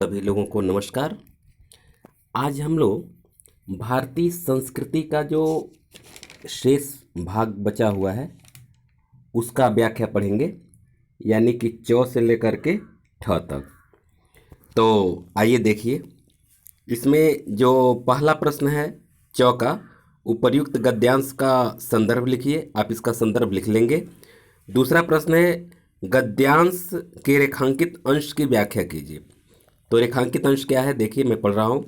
सभी लोगों को नमस्कार। आज हम लोग भारतीय संस्कृति का जो शेष भाग बचा हुआ है उसका व्याख्या पढ़ेंगे, यानी कि च से लेकर के ठ तक। तो आइए देखिए, इसमें जो पहला प्रश्न है च का, उपर्युक्त गद्यांश का संदर्भ लिखिए। आप इसका संदर्भ लिख लेंगे। दूसरा प्रश्न है गद्यांश के रेखांकित अंश की व्याख्या कीजिए। तो रेखांकित अंश क्या है, देखिए मैं पढ़ रहा हूँ।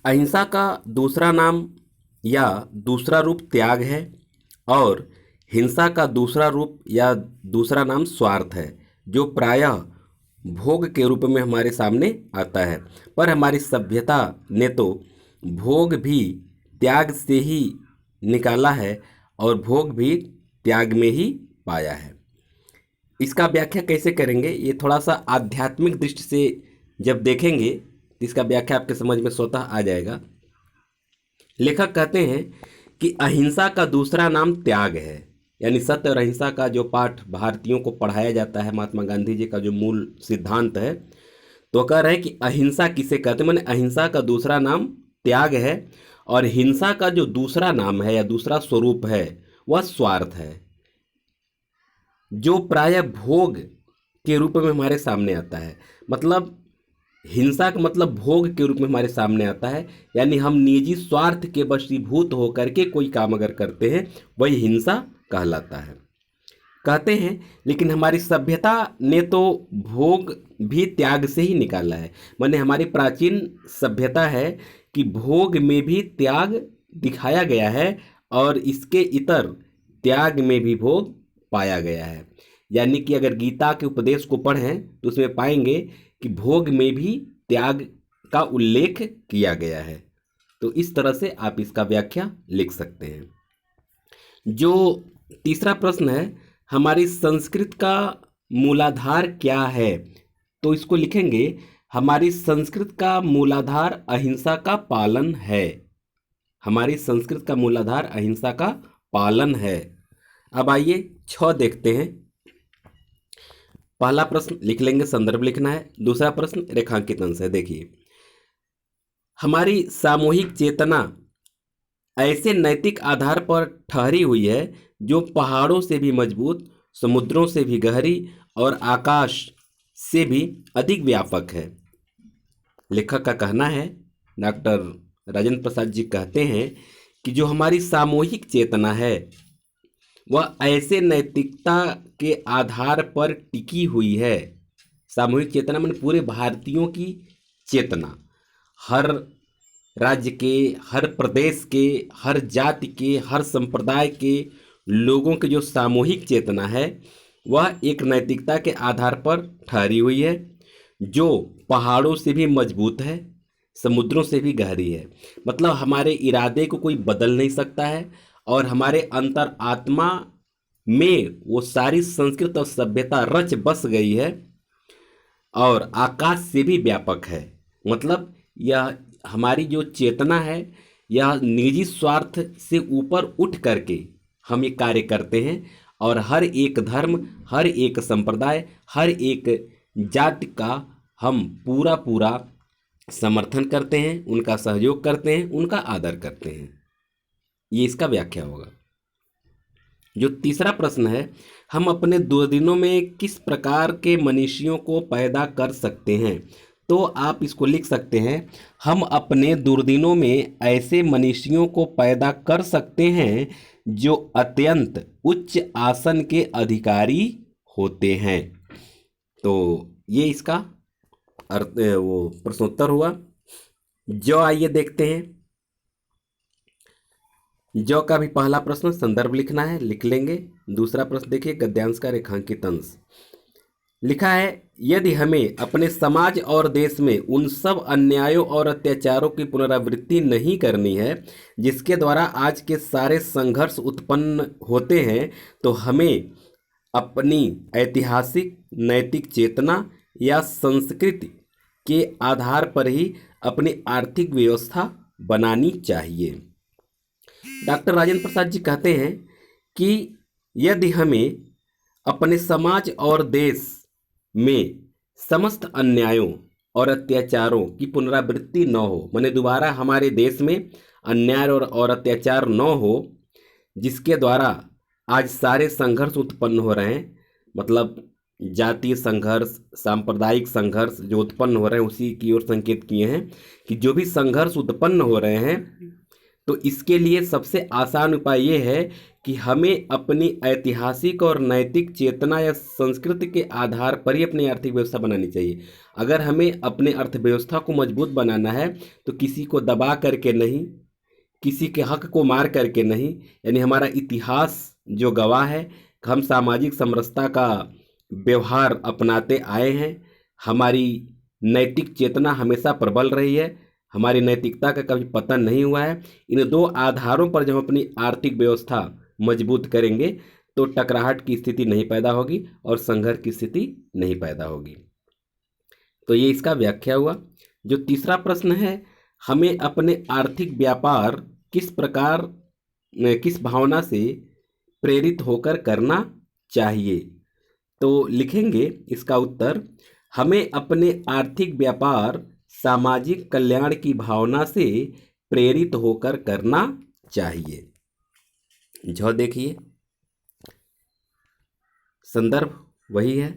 अहिंसा का दूसरा नाम या दूसरा रूप त्याग है और हिंसा का दूसरा रूप या दूसरा नाम स्वार्थ है, जो प्रायः भोग के रूप में हमारे सामने आता है। पर हमारी सभ्यता ने तो भोग भी त्याग से ही निकाला है और भोग भी त्याग में ही पाया है। इसका व्याख्या कैसे करेंगे, ये थोड़ा सा आध्यात्मिक दृष्टि से जब देखेंगे तो इसका व्याख्या आपके समझ में स्वतः आ जाएगा। लेखक कहते हैं कि अहिंसा का दूसरा नाम त्याग है, यानी सत्य और अहिंसा का जो पाठ भारतीयों को पढ़ाया जाता है, महात्मा गांधी जी का जो मूल सिद्धांत है, तो कह रहे हैं कि अहिंसा किसे कहते हैं, माने अहिंसा का दूसरा नाम त्याग है और हिंसा का जो दूसरा नाम है या दूसरा स्वरूप है वह स्वार्थ है, जो प्रायः भोग के रूप में हमारे सामने आता है। मतलब हिंसा का मतलब भोग के रूप में हमारे सामने आता है, यानी हम निजी स्वार्थ के वशीभूत होकर के कोई काम अगर करते हैं वही हिंसा कहलाता है। कहते हैं लेकिन हमारी सभ्यता ने तो भोग भी त्याग से ही निकाला है। माने हमारी प्राचीन सभ्यता है कि भोग में भी त्याग दिखाया गया है और इसके इतर त्याग में भी भोग पाया गया है। यानी कि अगर गीता के उपदेश को पढ़ें तो उसमें पाएंगे कि भोग में भी त्याग का उल्लेख किया गया है। तो इस तरह से आप इसका व्याख्या लिख सकते हैं। जो तीसरा प्रश्न है, हमारी संस्कृत का मूलाधार क्या है, तो इसको लिखेंगे हमारी संस्कृत का मूलाधार अहिंसा का पालन है। हमारी संस्कृत का मूलाधार अहिंसा का पालन है। अब आइए छ देखते हैं। पहला प्रश्न लिख लेंगे, संदर्भ लिखना है। दूसरा प्रश्न रेखांकित अंश है। देखिए, हमारी सामूहिक चेतना ऐसे नैतिक आधार पर ठहरी हुई है जो पहाड़ों से भी मजबूत, समुद्रों से भी गहरी और आकाश से भी अधिक व्यापक है। लेखक का कहना है, डॉक्टर राजेंद्र प्रसाद जी कहते हैं कि जो हमारी सामूहिक चेतना है वह ऐसे नैतिकता के आधार पर टिकी हुई है। सामूहिक चेतना माने पूरे भारतीयों की चेतना, हर राज्य के, हर प्रदेश के, हर जाति के, हर संप्रदाय के लोगों की जो सामूहिक चेतना है वह एक नैतिकता के आधार पर ठहरी हुई है, जो पहाड़ों से भी मजबूत है, समुद्रों से भी गहरी है। मतलब हमारे इरादे को कोई बदल नहीं सकता है और हमारे अंतर आत्मा में वो सारी संस्कृत और सभ्यता रच बस गई है और आकाश से भी व्यापक है। मतलब यह हमारी जो चेतना है यह निजी स्वार्थ से ऊपर उठ करके हम ये कार्य करते हैं और हर एक धर्म, हर एक संप्रदाय, हर एक जाति का हम पूरा पूरा समर्थन करते हैं, उनका सहयोग करते हैं, उनका आदर करते हैं। ये इसका व्याख्या होगा। जो तीसरा प्रश्न है, हम अपने दुर्दिनों में किस प्रकार के मनुष्यों को पैदा कर सकते हैं, तो आप इसको लिख सकते हैं, हम अपने दुर्दिनों में ऐसे मनुष्यों को पैदा कर सकते हैं जो अत्यंत उच्च आसन के अधिकारी होते हैं। तो ये इसका अर्थ वो प्रश्नोत्तर हुआ। जो आइए देखते हैं। जो का भी पहला प्रश्न संदर्भ लिखना है, लिख लेंगे। दूसरा प्रश्न देखिए, गद्यांश का रेखांकित अंश लिखा है, यदि हमें अपने समाज और देश में उन सब अन्यायों और अत्याचारों की पुनरावृत्ति नहीं करनी है जिसके द्वारा आज के सारे संघर्ष उत्पन्न होते हैं, तो हमें अपनी ऐतिहासिक नैतिक चेतना या संस्कृति के आधार पर ही अपनी आर्थिक व्यवस्था बनानी चाहिए। डॉक्टर राजेंद्र प्रसाद जी कहते हैं कि यदि हमें अपने समाज और देश में समस्त अन्यायों और अत्याचारों की पुनरावृत्ति न हो, माने दोबारा हमारे देश में अन्याय और अत्याचार न हो, जिसके द्वारा आज सारे संघर्ष उत्पन्न हो रहे हैं, मतलब जातीय संघर्ष, सांप्रदायिक संघर्ष जो उत्पन्न हो रहे हैं उसी की ओर संकेत किए हैं कि जो भी संघर्ष उत्पन्न हो रहे हैं, तो इसके लिए सबसे आसान उपाय ये है कि हमें अपनी ऐतिहासिक और नैतिक चेतना या संस्कृति के आधार पर ही अपनी आर्थिक व्यवस्था बनानी चाहिए। अगर हमें अपने अर्थव्यवस्था को मजबूत बनाना है तो किसी को दबा करके नहीं, किसी के हक को मार करके नहीं, यानी हमारा इतिहास जो गवाह है, हम सामाजिक समरसता का व्यवहार अपनाते आए हैं, हमारी नैतिक चेतना हमेशा प्रबल रही है, हमारी नैतिकता का कभी पतन नहीं हुआ है। इन दो आधारों पर जब हम अपनी आर्थिक व्यवस्था मजबूत करेंगे तो टकराहट की स्थिति नहीं पैदा होगी और संघर्ष की स्थिति नहीं पैदा होगी। तो ये इसका व्याख्या हुआ। जो तीसरा प्रश्न है, हमें अपने आर्थिक व्यापार किस प्रकार, किस भावना से प्रेरित होकर करना चाहिए, तो लिखेंगे इसका उत्तर, हमें अपने आर्थिक व्यापार सामाजिक कल्याण की भावना से प्रेरित होकर करना चाहिए। जो देखिए संदर्भ वही है,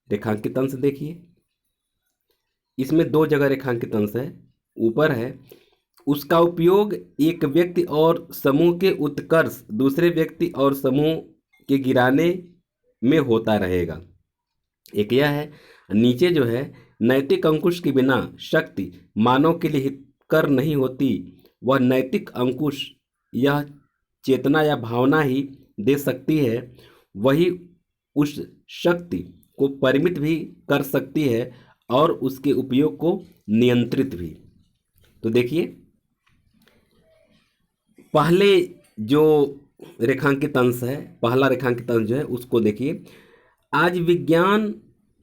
रेखांकित अंश देखिए, इसमें दो जगह रेखांकित अंश है। ऊपर है, उसका उपयोग एक व्यक्ति और समूह के उत्कर्ष दूसरे व्यक्ति और समूह के गिराने में होता रहेगा। एक यह है। नीचे जो है, नैतिक अंकुश के बिना शक्ति मानव के लिए हितकर नहीं होती, वह नैतिक अंकुश यह चेतना या भावना ही दे सकती है, वही उस शक्ति को परिमित भी कर सकती है और उसके उपयोग को नियंत्रित भी। तो देखिए पहले जो रेखांकित अंश है, पहला रेखांकित अंश जो है उसको देखिए, आज विज्ञान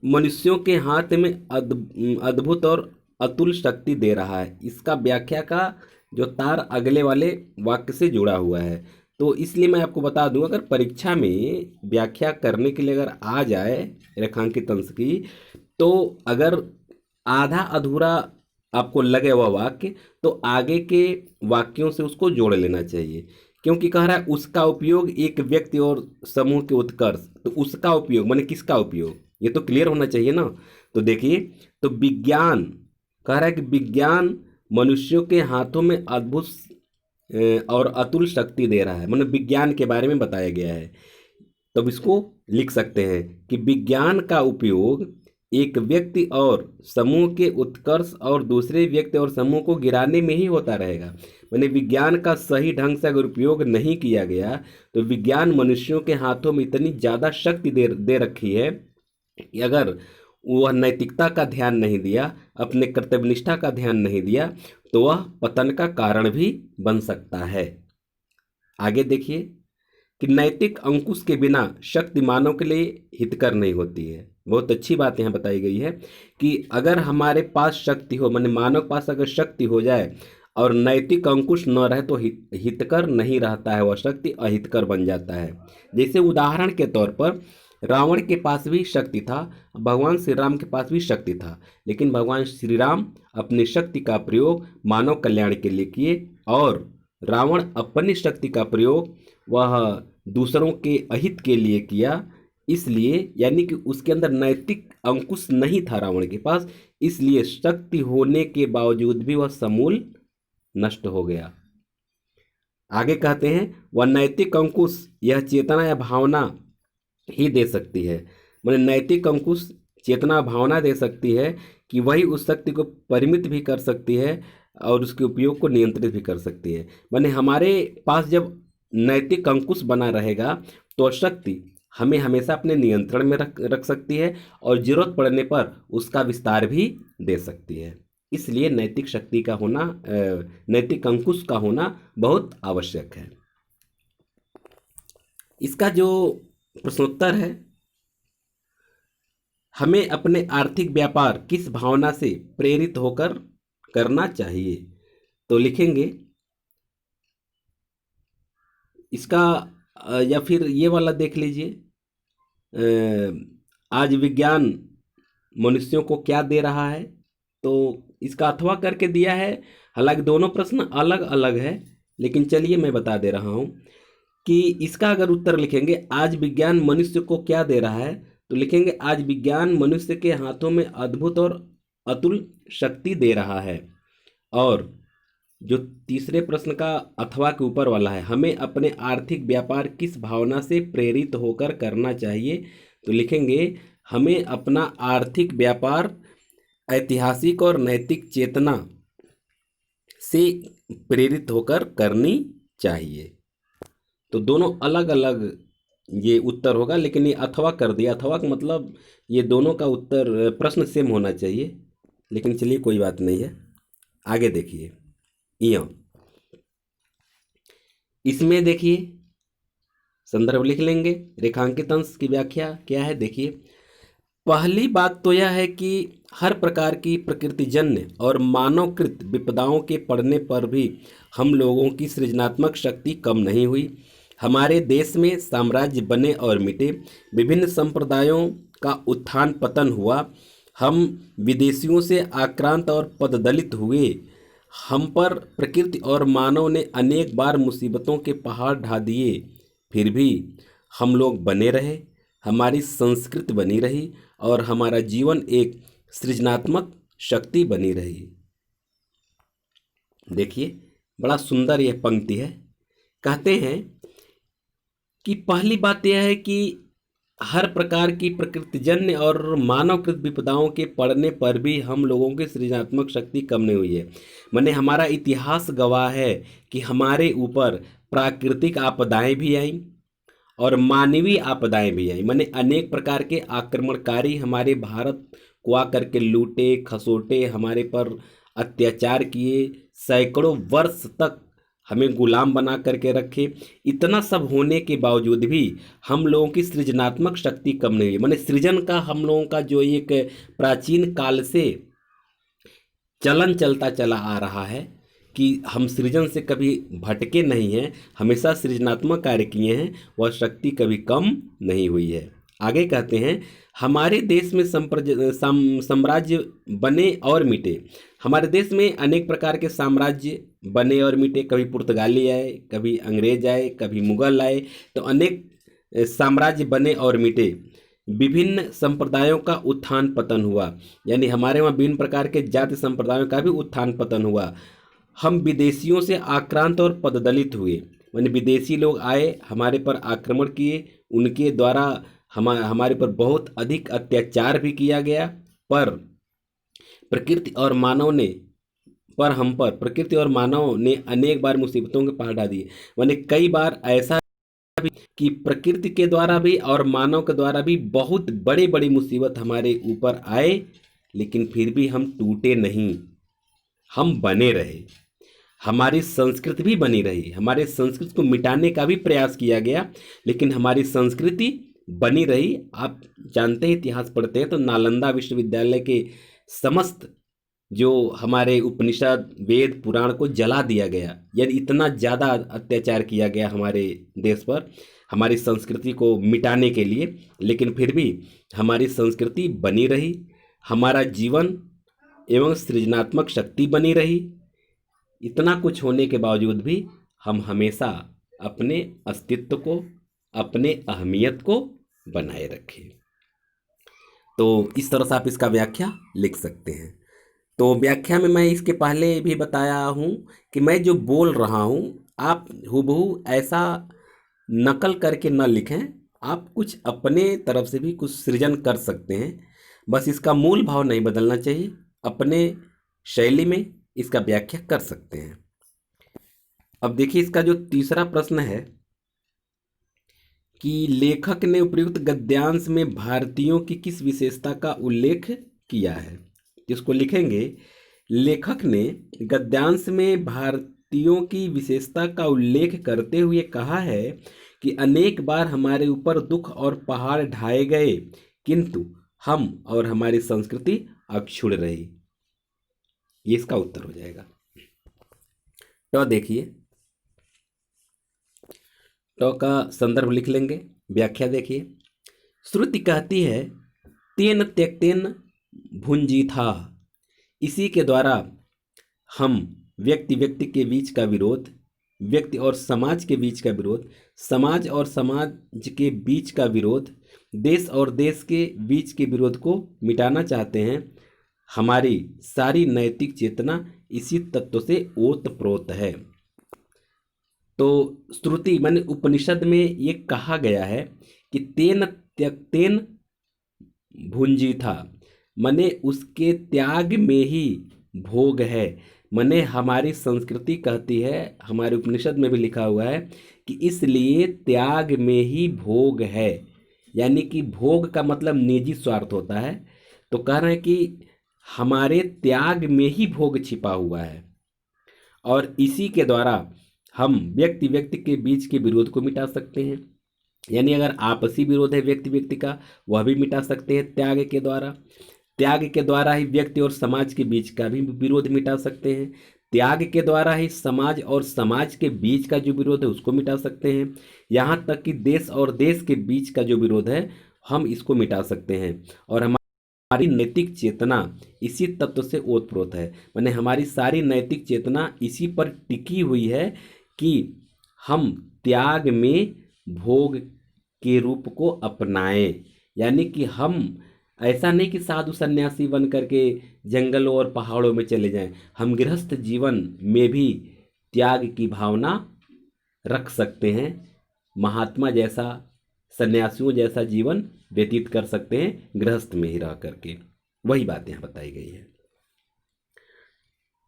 मनुष्यों के हाथ में अद्भुत और अतुल शक्ति दे रहा है। इसका व्याख्या का जो तार अगले वाले वाक्य से जुड़ा हुआ है, तो इसलिए मैं आपको बता दूं, अगर परीक्षा में व्याख्या करने के लिए अगर आ जाए रेखांकित अंश की, तो अगर आधा अधूरा आपको लगे वह वाक्य, तो आगे के वाक्यों से उसको जोड़ लेना चाहिए, क्योंकि कह रहा है उसका उपयोग एक व्यक्ति और समूह के उत्कर्ष, तो उसका उपयोग माने किसका उपयोग, ये तो क्लियर होना चाहिए ना। तो देखिए, तो विज्ञान कह रहा है कि विज्ञान मनुष्यों के हाथों में अद्भुत और अतुल शक्ति दे रहा है, मतलब विज्ञान के बारे में बताया गया है। तब इसको लिख सकते हैं कि विज्ञान का उपयोग एक व्यक्ति और समूह के उत्कर्ष और दूसरे व्यक्ति और समूह को गिराने में ही होता रहेगा। माने विज्ञान का सही ढंग से अगर उपयोग नहीं किया गया तो विज्ञान मनुष्यों के हाथों में इतनी ज़्यादा शक्ति दे रखी है कि अगर वह नैतिकता का ध्यान नहीं दिया, अपने कर्तव्यनिष्ठा का ध्यान नहीं दिया, तो वह पतन का कारण भी बन सकता है। आगे देखिए कि नैतिक अंकुश के बिना शक्ति मानव के लिए हितकर नहीं होती है। बहुत अच्छी बात यहाँ बताई गई है कि अगर हमारे पास शक्ति हो, माने मानव के पास अगर शक्ति हो जाए और नैतिक अंकुश न रहे तो हितकर नहीं रहता है, वह शक्ति अहितकर बन जाता है। जैसे उदाहरण के तौर पर रावण के पास भी शक्ति था, भगवान श्री राम के पास भी शक्ति था, लेकिन भगवान श्री राम अपनी शक्ति का प्रयोग मानव कल्याण के लिए किए और रावण अपनी शक्ति का प्रयोग वह दूसरों के अहित के लिए किया। इसलिए यानी कि उसके अंदर नैतिक अंकुश नहीं था रावण के पास, इसलिए शक्ति होने के बावजूद भी वह समूल नष्ट हो गया। आगे कहते हैं, वह नैतिक अंकुश यह चेतना या भावना ही दे सकती है, माने नैतिक अंकुश चेतना भावना दे सकती है कि वही उस शक्ति को परिमित भी कर सकती है और उसके उपयोग को नियंत्रित भी कर सकती है। माने हमारे पास जब नैतिक अंकुश बना रहेगा तो शक्ति हमें हमेशा अपने नियंत्रण में रख सकती है और जरूरत पड़ने पर उसका विस्तार भी दे सकती है। इसलिए नैतिक शक्ति का होना, नैतिक अंकुश का होना बहुत आवश्यक है। इसका जो प्रश्नोत्तर है, हमें अपने आर्थिक व्यापार किस भावना से प्रेरित होकर करना चाहिए, तो लिखेंगे इसका, या फिर ये वाला देख लीजिए, आज विज्ञान मनुष्यों को क्या दे रहा है, तो इसका अथवा करके दिया है। हालांकि दोनों प्रश्न अलग अलग है, लेकिन चलिए मैं बता दे रहा हूँ कि इसका अगर उत्तर लिखेंगे आज विज्ञान मनुष्य को क्या दे रहा है, तो लिखेंगे आज विज्ञान मनुष्य के हाथों में अद्भुत और अतुल शक्ति दे रहा है। और जो तीसरे प्रश्न का अथवा के ऊपर वाला है, हमें अपने आर्थिक व्यापार किस भावना से प्रेरित होकर करना चाहिए, तो लिखेंगे हमें अपना आर्थिक व्यापार ऐतिहासिक और नैतिक चेतना से प्रेरित होकर करनी चाहिए। तो दोनों अलग अलग ये उत्तर होगा, लेकिन ये अथवा कर दिया। अथवा का मतलब ये दोनों का उत्तर प्रश्न सेम होना चाहिए, लेकिन चलिए कोई बात नहीं है। आगे देखिए, इया इसमें देखिए संदर्भ लिख लेंगे। रेखांकित अंश की व्याख्या क्या है, देखिए पहली बात तो यह है कि हर प्रकार की प्रकृतिजन्य और मानवकृत विपदाओं के पड़ने पर भी हम लोगों की सृजनात्मक शक्ति कम नहीं हुई। हमारे देश में साम्राज्य बने और मिटे, विभिन्न संप्रदायों का उत्थान पतन हुआ, हम विदेशियों से आक्रांत और पददलित हुए, हम पर प्रकृति और मानव ने अनेक बार मुसीबतों के पहाड़ ढा दिए, फिर भी हम लोग बने रहे, हमारी संस्कृति बनी रही और हमारा जीवन एक सृजनात्मक शक्ति बनी रही। देखिए बड़ा सुंदर यह पंक्ति है। कहते हैं कि पहली बात यह है कि हर प्रकार की प्रकृतिजन्य और मानवकृत विपदाओं के पड़ने पर भी हम लोगों की सृजनात्मक शक्ति कम नहीं हुई है। माने हमारा इतिहास गवाह है कि हमारे ऊपर प्राकृतिक आपदाएं भी आईं और मानवीय आपदाएं भी आई। माने अनेक प्रकार के आक्रमणकारी हमारे भारत को आकर के लूटे खसोटे, हमारे पर अत्याचार किए, सैकड़ों वर्ष तक हमें गुलाम बना करके रखे। इतना सब होने के बावजूद भी हम लोगों की सृजनात्मक शक्ति कम नहीं हुई। माने सृजन का हम लोगों का जो एक प्राचीन काल से चलन चलता चला आ रहा है कि हम सृजन से कभी भटके नहीं हैं, हमेशा सृजनात्मक कार्य किए हैं, वह शक्ति कभी कम नहीं हुई है। आगे कहते हैं हमारे देश में साम्राज्य बने और मिटे। हमारे देश में अनेक प्रकार के साम्राज्य बने और मिटे, कभी पुर्तगाली आए, कभी अंग्रेज आए, कभी मुगल आए, तो अनेक साम्राज्य बने और मिटे, विभिन्न संप्रदायों का उत्थान पतन हुआ। यानी हमारे वहाँ विभिन्न प्रकार के जाति संप्रदायों का भी उत्थान पतन हुआ। हम विदेशियों से आक्रांत और पददलित हुए, यानी विदेशी लोग आए, हमारे पर आक्रमण किए, उनके द्वारा हमारे पर बहुत अधिक अत्याचार भी किया गया, पर प्रकृति और मानव ने अनेक बार मुसीबतों के पहाड़ ढा दिए। यानी कई बार ऐसा भी कि प्रकृति के द्वारा भी और मानव के द्वारा भी बहुत बड़ी बड़ी मुसीबत हमारे ऊपर आए, लेकिन फिर भी हम टूटे नहीं, हम बने रहे, हमारी संस्कृति भी बनी रही। हमारे संस्कृति को मिटाने का भी प्रयास किया गया, लेकिन हमारी संस्कृति बनी रही। आप जानते हैं, इतिहास पढ़ते हैं तो नालंदा विश्वविद्यालय के समस्त जो हमारे उपनिषद वेद पुराण को जला दिया गया। यानी इतना ज़्यादा अत्याचार किया गया हमारे देश पर हमारी संस्कृति को मिटाने के लिए, लेकिन फिर भी हमारी संस्कृति बनी रही, हमारा जीवन एवं सृजनात्मक शक्ति बनी रही। इतना कुछ होने के बावजूद भी हम हमेशा अपने अस्तित्व को, अपने अहमियत को बनाए रखें। तो इस तरह से आप इसका व्याख्या लिख सकते हैं। तो व्याख्या में मैं इसके पहले भी बताया हूँ कि मैं जो बोल रहा हूँ आप हूबहू ऐसा नकल करके न लिखें, आप कुछ अपने तरफ से भी कुछ सृजन कर सकते हैं, बस इसका मूल भाव नहीं बदलना चाहिए, अपने शैली में इसका व्याख्या कर सकते हैं। अब देखिए इसका जो तीसरा प्रश्न है कि लेखक ने उपर्युक्त गद्यांश में भारतीयों की किस विशेषता का उल्लेख किया है, इसको लिखेंगे लेखक ने गद्यांश में भारतीयों की विशेषता का उल्लेख करते हुए कहा है कि अनेक बार हमारे ऊपर दुख और पहाड़ ढाए गए, किंतु हम और हमारी संस्कृति अक्षुण्ण रही। ये इसका उत्तर हो जाएगा। तो देखिए तो का संदर्भ लिख लेंगे, व्याख्या देखिए। श्रुति कहती है तेन त्यक्तेन भुंजीथा, इसी के द्वारा हम व्यक्ति व्यक्ति के बीच का विरोध, व्यक्ति और समाज के बीच का विरोध, समाज और समाज के बीच का विरोध, देश और देश के बीच के विरोध को मिटाना चाहते हैं। हमारी सारी नैतिक चेतना इसी तत्व से ओतप्रोत है। तो श्रुति माने उपनिषद में ये कहा गया है कि तेन त्यक्तेन भुंजी था, माने उसके त्याग में ही भोग है। माने हमारी संस्कृति कहती है, हमारे उपनिषद में भी लिखा हुआ है कि इसलिए त्याग में ही भोग है, यानी कि भोग का मतलब निजी स्वार्थ होता है। तो कह रहे हैं कि हमारे त्याग में ही भोग छिपा हुआ है, और इसी के द्वारा हम व्यक्ति व्यक्ति के बीच के विरोध को मिटा सकते हैं। यानी अगर आपसी विरोध है व्यक्ति व्यक्ति का, वह भी मिटा सकते हैं त्याग के द्वारा। त्याग के द्वारा ही व्यक्ति और समाज के बीच का भी विरोध मिटा सकते हैं। त्याग के द्वारा ही समाज और समाज के बीच का जो विरोध है उसको मिटा सकते हैं। यहाँ तक कि देश और देश के बीच का जो विरोध है हम इसको मिटा सकते हैं। और हमारी नैतिक चेतना इसी तत्व से ओतप्रोत है, माने हमारी सारी नैतिक चेतना इसी पर टिकी हुई है कि हम त्याग में भोग के रूप को अपनाएं। यानी कि हम ऐसा नहीं कि साधु सन्यासी बन करके जंगलों और पहाड़ों में चले जाएं, हम गृहस्थ जीवन में भी त्याग की भावना रख सकते हैं। महात्मा जैसा, सन्यासियों जैसा जीवन व्यतीत कर सकते हैं गृहस्थ में ही रह करके। वही बात यहाँ बताई गई है।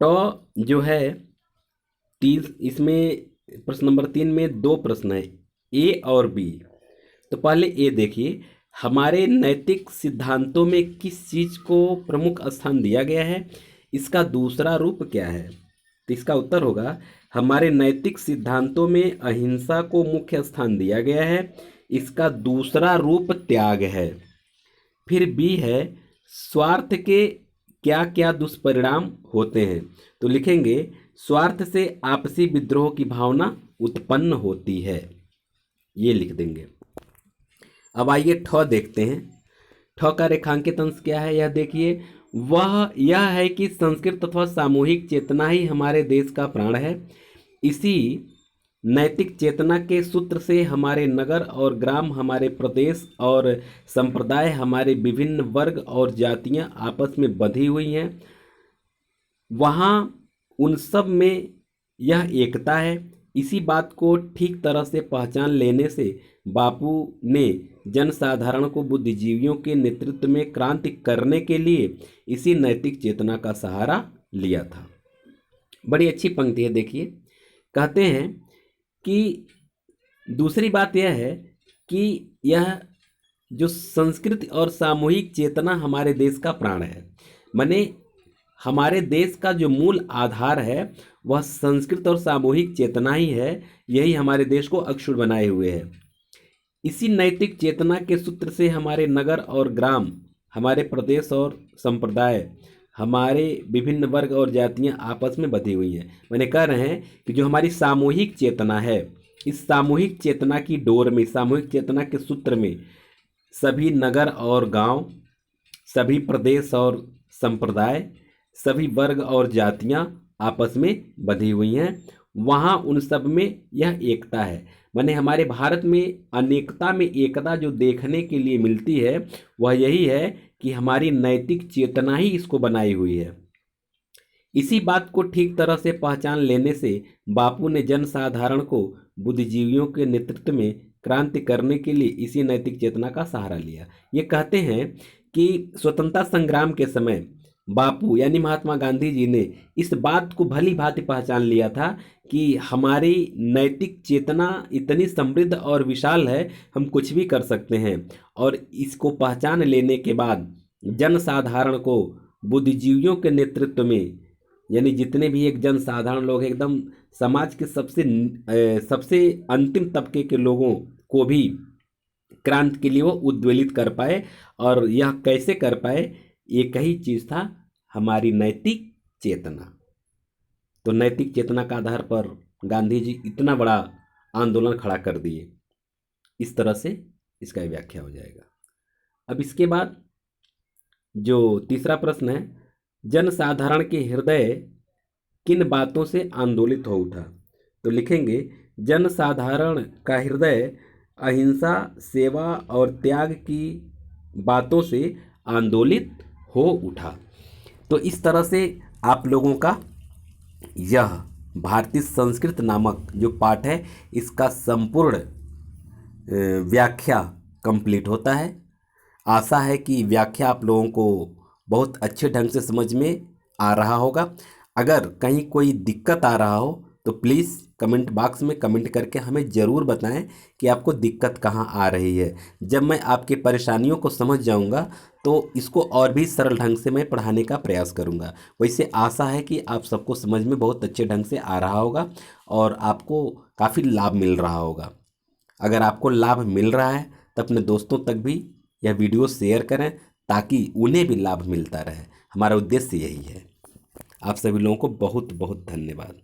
तो जो है इसमें प्रश्न नंबर 3 में 2 प्रश्न है, ए और बी। तो पहले ए देखिए, हमारे नैतिक सिद्धांतों में किस चीज को प्रमुख स्थान दिया गया है, इसका दूसरा रूप क्या है। तो इसका उत्तर होगा, हमारे नैतिक सिद्धांतों में अहिंसा को मुख्य स्थान दिया गया है, इसका दूसरा रूप त्याग है। फिर बी है, स्वार्थ के क्या क्या दुष्परिणाम होते हैं। तो लिखेंगे, स्वार्थ से आपसी विद्रोह की भावना उत्पन्न होती है, ये लिख देंगे। अब आइए ठ देखते हैं। ठ का रेखांकित अंश क्या है, यह देखिए, वह यह है कि संस्कृत अथवा सामूहिक चेतना ही हमारे देश का प्राण है। इसी नैतिक चेतना के सूत्र से हमारे नगर और ग्राम, हमारे प्रदेश और संप्रदाय, हमारे विभिन्न वर्ग और जातियां आपस में बंधी हुई हैं। वहाँ उन सब में यह एकता है। इसी बात को ठीक तरह से पहचान लेने से बापू ने जनसाधारण को बुद्धिजीवियों के नेतृत्व में क्रांति करने के लिए इसी नैतिक चेतना का सहारा लिया था। बड़ी अच्छी पंक्ति है, देखिए। कहते हैं कि दूसरी बात यह है कि यह जो संस्कृति और सामूहिक चेतना हमारे देश का प्राण है, माने हमारे देश का जो मूल आधार है वह संस्कृत और सामूहिक चेतना ही है। यही हमारे देश को अक्षुण्ण बनाए हुए है। इसी नैतिक चेतना के सूत्र से हमारे नगर और ग्राम, हमारे प्रदेश और संप्रदाय, हमारे विभिन्न वर्ग और जातियां आपस में बंधी हुई हैं। मैंने कह रहे हैं कि जो हमारी सामूहिक चेतना है, इस सामूहिक चेतना की डोर में, सामूहिक चेतना के सूत्र में सभी नगर और गांव, सभी प्रदेश और संप्रदाय, सभी वर्ग और जातियां आपस में बंधी हुई हैं। वहाँ उन सब में यह एकता है। माने हमारे भारत में अनेकता में एकता जो देखने के लिए मिलती है वह यही है कि हमारी नैतिक चेतना ही इसको बनाई हुई है। इसी बात को ठीक तरह से पहचान लेने से बापू ने जनसाधारण को बुद्धिजीवियों के नेतृत्व में क्रांति करने के लिए इसी नैतिक चेतना का सहारा लिया। ये कहते हैं कि स्वतंत्रता संग्राम के समय बापू यानी महात्मा गांधी जी ने इस बात को भली भांति पहचान लिया था कि हमारी नैतिक चेतना इतनी समृद्ध और विशाल है, हम कुछ भी कर सकते हैं। और इसको पहचान लेने के बाद जनसाधारण को बुद्धिजीवियों के नेतृत्व में, यानी जितने भी एक जनसाधारण लोग एकदम समाज के सबसे अंतिम तबके के लोगों को भी क्रांति के लिए वो उद्वेलित कर पाए। और यह कैसे कर पाए, एक ही चीज था, हमारी नैतिक चेतना। तो नैतिक चेतना का आधार पर गांधी जी इतना बड़ा आंदोलन खड़ा कर दिए। इस तरह से इसका व्याख्या हो जाएगा। अब इसके बाद जो तीसरा प्रश्न है, जनसाधारण के हृदय किन बातों से आंदोलित हो उठा? तो लिखेंगे जनसाधारण का हृदय अहिंसा, सेवा और त्याग की बातों से आंदोलित हो उठा। तो इस तरह से आप लोगों का यह भारतीय संस्कृत नामक जो पाठ है इसका संपूर्ण व्याख्या कंप्लीट होता है। आशा है कि व्याख्या आप लोगों को बहुत अच्छे ढंग से समझ में आ रहा होगा। अगर कहीं कोई दिक्कत आ रहा हो तो प्लीज़ कमेंट बॉक्स में कमेंट करके हमें ज़रूर बताएं कि आपको दिक्कत कहाँ आ रही है। जब मैं आपकी परेशानियों को समझ जाऊंगा तो इसको और भी सरल ढंग से मैं पढ़ाने का प्रयास करूंगा। वैसे आशा है कि आप सबको समझ में बहुत अच्छे ढंग से आ रहा होगा और आपको काफ़ी लाभ मिल रहा होगा। अगर आपको लाभ मिल रहा है तो अपने दोस्तों तक भी यह वीडियो शेयर करें ताकि उन्हें भी लाभ मिलता रहे। हमारा उद्देश्य यही है। आप सभी लोगों को बहुत बहुत धन्यवाद।